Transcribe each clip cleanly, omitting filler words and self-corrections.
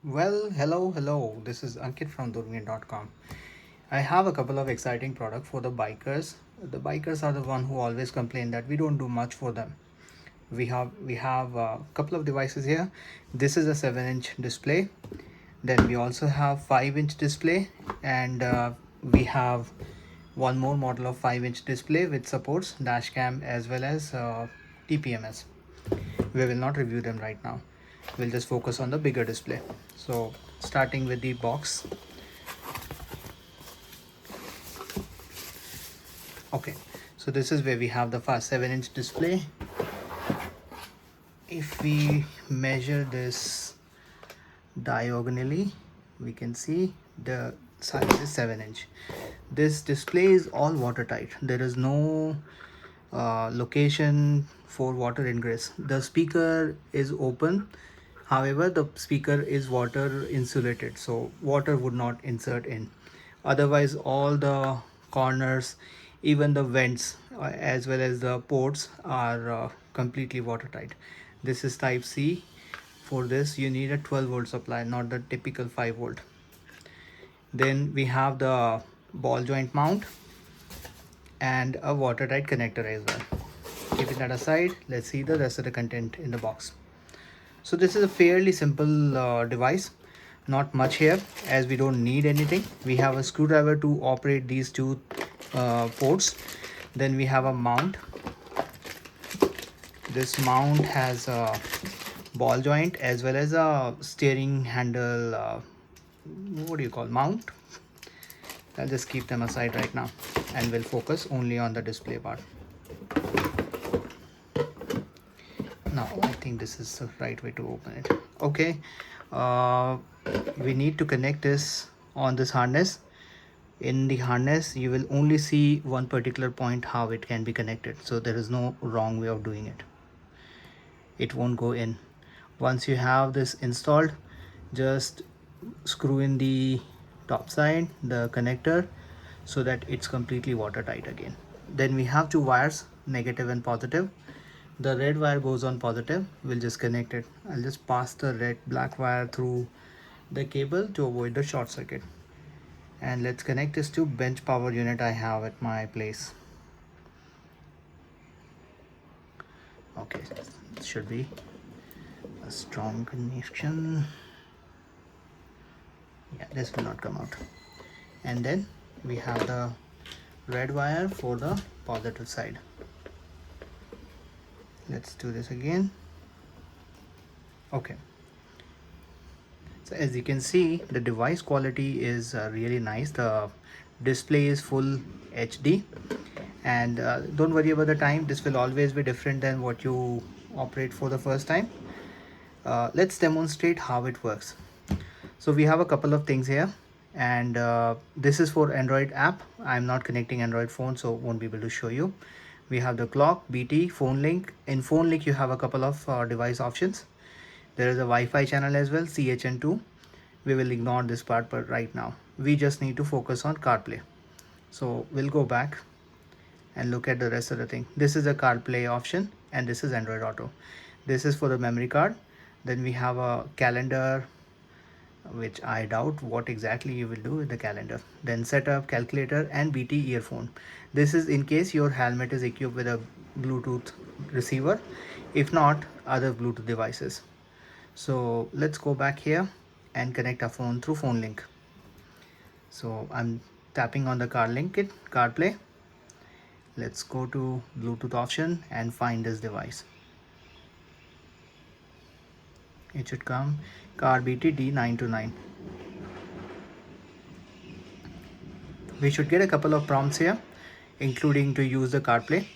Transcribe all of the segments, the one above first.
Well, hello. This is Ankit from Durmir.com. I have a couple of exciting products for the bikers. The bikers are the one who always complain that we don't do much for them. We have a couple of devices here. This is a 7-inch display. Then we also have 5-inch display, and we have one more model of 5-inch display which supports dash cam as well as TPMS. We will not review them right now. We'll just focus on the bigger display. So starting with the box. Okay, so this is where we have the fast 7-inch display. If we measure this diagonally, we can see the size is 7-inch. This display is all watertight. There is no location for water ingress. The speaker is open, however the speaker is water insulated, so water would not insert in. Otherwise all the corners, even the vents as well as the ports are completely watertight. This is type C. For this you need a 12-volt supply, not the typical 5-volt. Then we have the ball joint mount and a watertight connector as well. Keeping that aside, let's see the rest of the content in the box. So this is a fairly simple device, not much here as we don't need anything. We have a screwdriver to operate these two ports. Then we have a mount. This mount has a ball joint as well as a steering handle, what do you call, mount. I'll just keep them aside right now and we'll focus only on the display part. Now I think this is the right way to open it. Okay, we need to connect this on this harness. In the harness you will only see one particular point how it can be connected, so there is no wrong way of doing it. It won't go in. Once you have this installed, just screw in the top side the connector so that it's completely watertight again. Then we have two wires, negative and positive. The red wire goes on positive. We'll just connect it. I'll just pass the red black wire through the cable to avoid the short circuit. And let's connect this to bench power unit I have at my place. Okay, it should be a strong connection. Yeah, this will not come out. And then we have the red wire for the positive side. Let's do this again. Okay, so as you can see, the device quality is really nice. The display is full HD, and don't worry about the time. This will always be different than what you operate for the first time. Let's demonstrate how it works. So we have a couple of things here, and this is for Android app. I'm not connecting Android phone, so won't be able to show you. We have the clock, BT, phone link. In phone link you have a couple of device options. There is a Wi-Fi channel as well, CHN2. We will ignore this part but right now. We just need to focus on CarPlay. So we'll go back and look at the rest of the thing. This is a CarPlay option and this is Android Auto. This is for the memory card. Then we have a calendar, which I doubt what exactly you will do with the calendar. Then setup, calculator and BT earphone. This is in case your helmet is equipped with a Bluetooth receiver. If not, other Bluetooth devices. So let's go back here and connect our phone through phone link. So I'm tapping on the CarPlay. Let's go to Bluetooth option and find this device. It should come CarBT D929. We should get a couple of prompts here, including to use the CarPlay.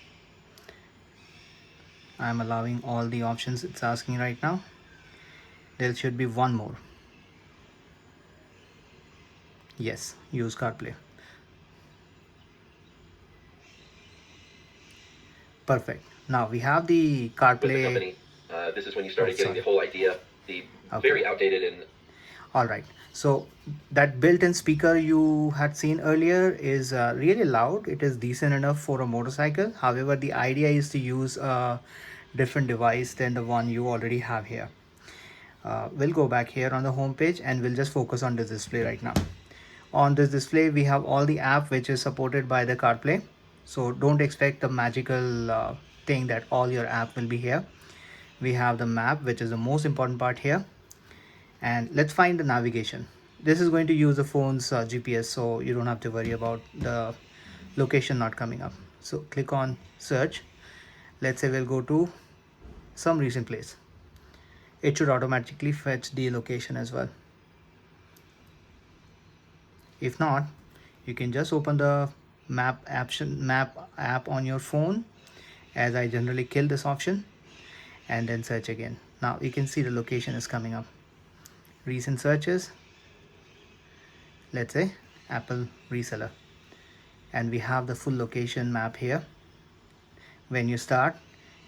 I'm allowing all the options it's asking right now. There should be one more. Yes, use CarPlay. Perfect. Now we have the CarPlay. With the company. This is when you started getting the whole idea, the very outdated and... All right. So that built-in speaker you had seen earlier is really loud. It is decent enough for a motorcycle. However, the idea is to use a different device than the one you already have here. We'll go back here on the home page and we'll just focus on this display right now. On this display we have all the app which is supported by the CarPlay, so don't expect the magical thing that all your app will be here. We have the map, which is the most important part here, and let's find the navigation. This is going to use the phone's GPS, so you don't have to worry about the location not coming up. So click on search. Let's say we'll go to some recent place. It should automatically fetch the location as well. If not, you can just open the map app on your phone, as I generally kill this option, and then search again. Now you can see the location is coming up. Recent searches, let's say Apple reseller, and we have the full location map here. When you start,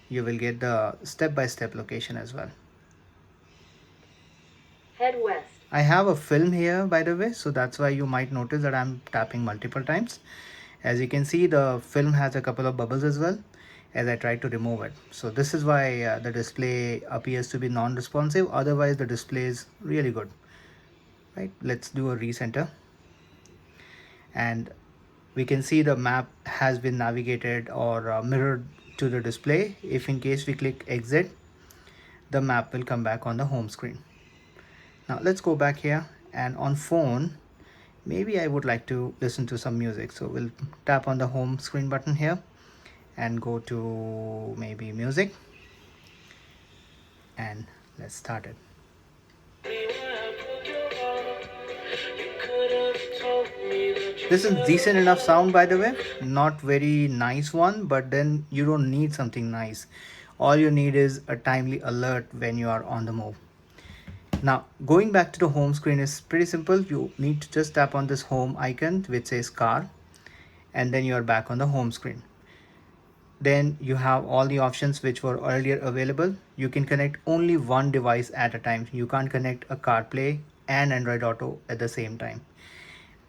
you will get the step-by-step location as well. Head west. I have a film here, by the way, so that's why you might notice that I'm tapping multiple times. As you can see, the film has a couple of bubbles as well, as I try to remove it. So this is why the display appears to be non-responsive. Otherwise the display is really good, right? Let's do a recenter, and we can see the map has been navigated or mirrored to the display. If in case we click exit, the map will come back on the home screen. Now let's go back here, and on phone maybe I would like to listen to some music, so we'll tap on the home screen button here and go to maybe music, and let's start it. This is decent enough sound, by the way, not very nice one, but then you don't need something nice. All you need is a timely alert when you are on the move. Now going back to the home screen is pretty simple. You need to just tap on this home icon which says car, and then you are back on the home screen. Then you have all the options which were earlier available. You can connect only one device at a time. You can't connect a CarPlay and Android Auto at the same time.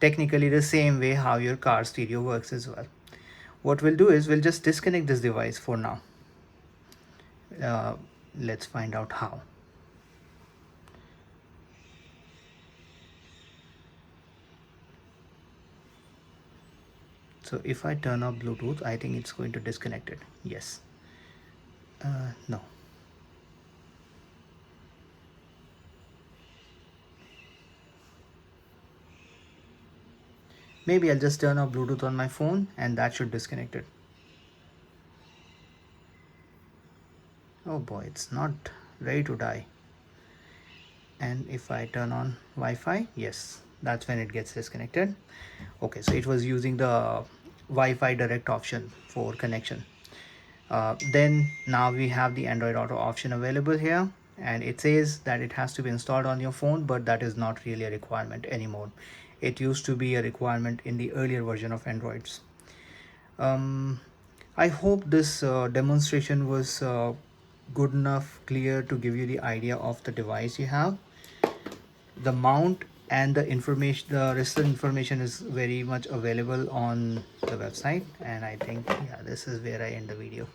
Technically the same way how your car stereo works as well. What we'll do is we'll just disconnect this device for now. Let's find out how. So if I turn off Bluetooth, I think it's going to disconnect it. Yes. No. Maybe I'll just turn off Bluetooth on my phone and that should disconnect it. Oh boy, it's not ready to die. And if I turn on Wi-Fi, yes, that's when it gets disconnected. Okay, so it was using the Wi-Fi direct option for connection. Then now we have the Android Auto option available here, and it says that it has to be installed on your phone, but that is not really a requirement anymore. It used to be a requirement in the earlier version of Androids. I hope this demonstration was good enough, clear to give you the idea of the device you have. The mount and the information, the rest of the information is very much available on the website, and I think, yeah, this is where I end the video.